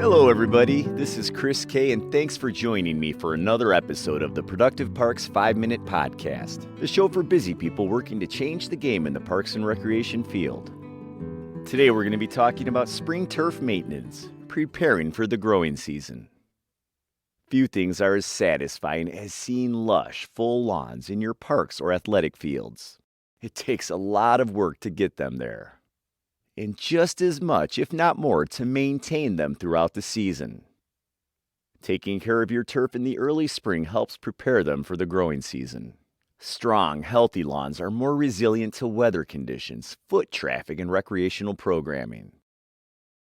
Hello, everybody. This is Chris K, and thanks for joining me for another episode of the Productive Parks 5-Minute Podcast, the show for busy people working to change the game in the parks and recreation field. Today, we're going to be talking about spring turf maintenance, preparing for the growing season. Few things are as satisfying as seeing lush, full lawns in your parks or athletic fields. It takes a lot of work to get them there, and just as much, if not more, to maintain them throughout the season. Taking care of your turf in the early spring helps prepare them for the growing season. Strong, healthy lawns are more resilient to weather conditions, foot traffic, and recreational programming.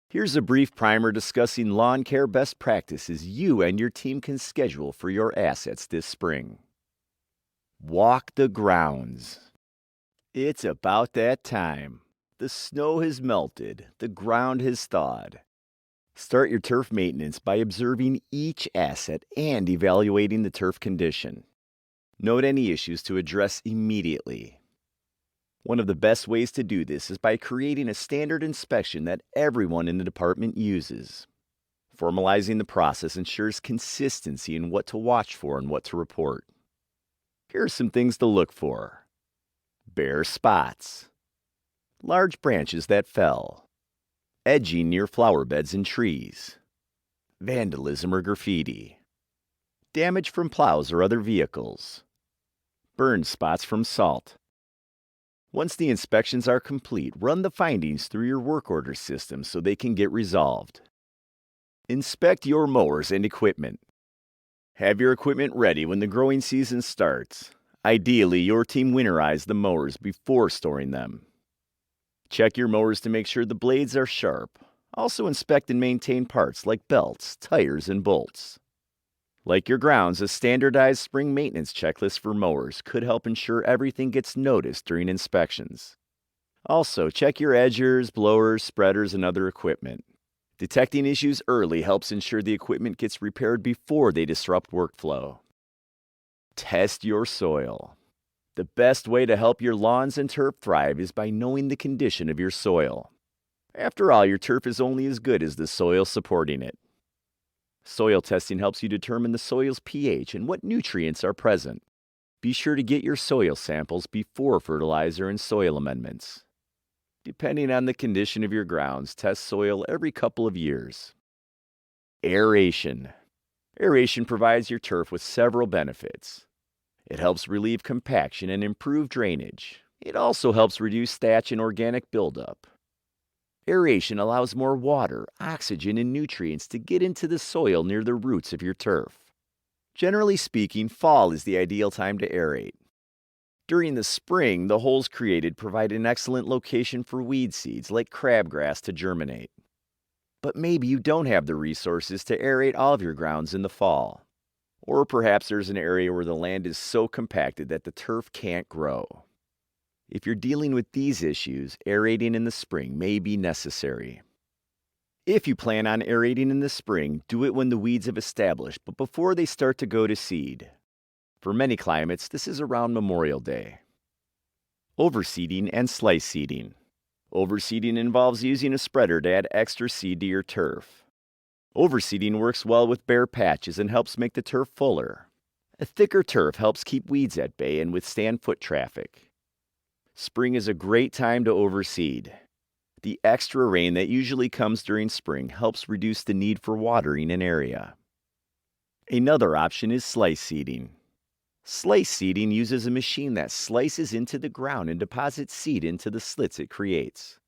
Here's a brief primer discussing lawn care best practices you and your team can schedule for your assets this spring. Walk the grounds. It's about that time. The snow has melted, the ground has thawed. Start your turf maintenance by observing each asset and evaluating the turf condition. Note any issues to address immediately. One of the best ways to do this is by creating a standard inspection that everyone in the department uses. Formalizing the process ensures consistency in what to watch for and what to report. Here are some things to look for. Bare spots. Large branches that fell. Edging near flower beds and trees. Vandalism or graffiti. Damage from plows or other vehicles. Burn spots from salt. Once the inspections are complete, run the findings through your work order system so they can get resolved. Inspect your mowers and equipment. Have your equipment ready when the growing season starts. Ideally, your team winterize the mowers before storing them. Check your mowers to make sure the blades are sharp. Also inspect and maintain parts like belts, tires, and bolts. Like your grounds, a standardized spring maintenance checklist for mowers could help ensure everything gets noticed during inspections. Also, check your edgers, blowers, spreaders, and other equipment. Detecting issues early helps ensure the equipment gets repaired before they disrupt workflow. Test your soil. The best way to help your lawns and turf thrive is by knowing the condition of your soil. After all, your turf is only as good as the soil supporting it. Soil testing helps you determine the soil's pH and what nutrients are present. Be sure to get your soil samples before fertilizer and soil amendments. Depending on the condition of your grounds, test soil every couple of years. Aeration. Aeration provides your turf with several benefits. It helps relieve compaction and improve drainage. It also helps reduce thatch and organic buildup. Aeration allows more water, oxygen, and nutrients to get into the soil near the roots of your turf. Generally speaking, fall is the ideal time to aerate. During the spring, the holes created provide an excellent location for weed seeds like crabgrass to germinate. But maybe you don't have the resources to aerate all of your grounds in the fall. Or perhaps there's an area where the land is so compacted that the turf can't grow. If you're dealing with these issues, aerating in the spring may be necessary. If you plan on aerating in the spring, do it when the weeds have established, but before they start to go to seed. For many climates, this is around Memorial Day. Overseeding and slice seeding. Overseeding involves using a spreader to add extra seed to your turf. Overseeding works well with bare patches and helps make the turf fuller. A thicker turf helps keep weeds at bay and withstand foot traffic. Spring is a great time to overseed. The extra rain that usually comes during spring helps reduce the need for watering an area. Another option is slice seeding. Slice seeding uses a machine that slices into the ground and deposits seed into the slits it creates.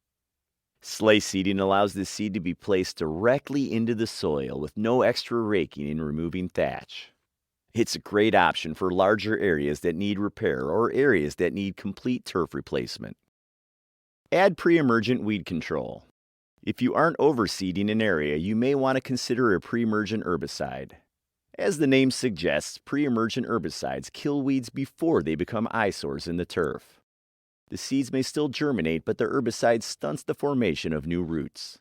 Slice seeding allows the seed to be placed directly into the soil with no extra raking and removing thatch. It's a great option for larger areas that need repair or areas that need complete turf replacement. Add pre-emergent weed control. If you aren't overseeding an area, you may want to consider a pre-emergent herbicide. As the name suggests, pre-emergent herbicides kill weeds before they become eyesores in the turf. The seeds may still germinate, but the herbicide stunts the formation of new roots.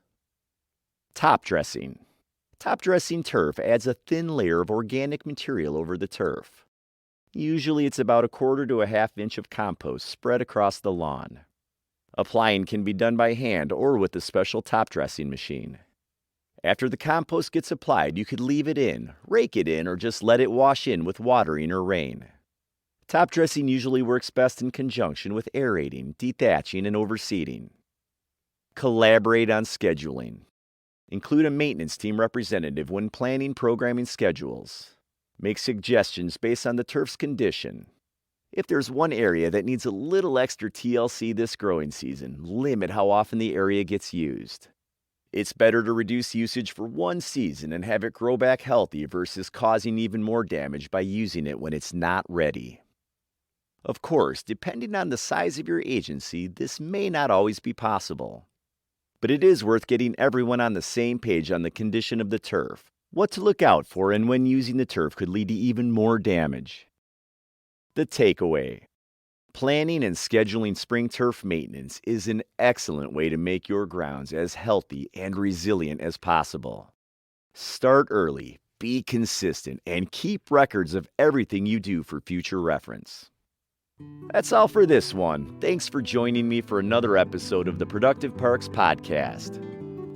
Top dressing. Top dressing turf adds a thin layer of organic material over the turf. Usually it's about 1/4 to 1/2 inch of compost spread across the lawn. Applying can be done by hand or with a special top dressing machine. After the compost gets applied, you could leave it in, rake it in, or just let it wash in with watering or rain. Top dressing usually works best in conjunction with aerating, dethatching, and overseeding. Collaborate on scheduling. Include a maintenance team representative when planning programming schedules. Make suggestions based on the turf's condition. If there's one area that needs a little extra TLC this growing season, limit how often the area gets used. It's better to reduce usage for one season and have it grow back healthy versus causing even more damage by using it when it's not ready. Of course, depending on the size of your agency, this may not always be possible. But it is worth getting everyone on the same page on the condition of the turf, what to look out for, and when using the turf could lead to even more damage. The takeaway: planning and scheduling spring turf maintenance is an excellent way to make your grounds as healthy and resilient as possible. Start early, be consistent, and keep records of everything you do for future reference. That's all for this one. Thanks for joining me for another episode of the Productive Parks Podcast.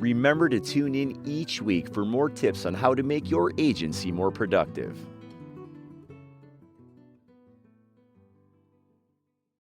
Remember to tune in each week for more tips on how to make your agency more productive.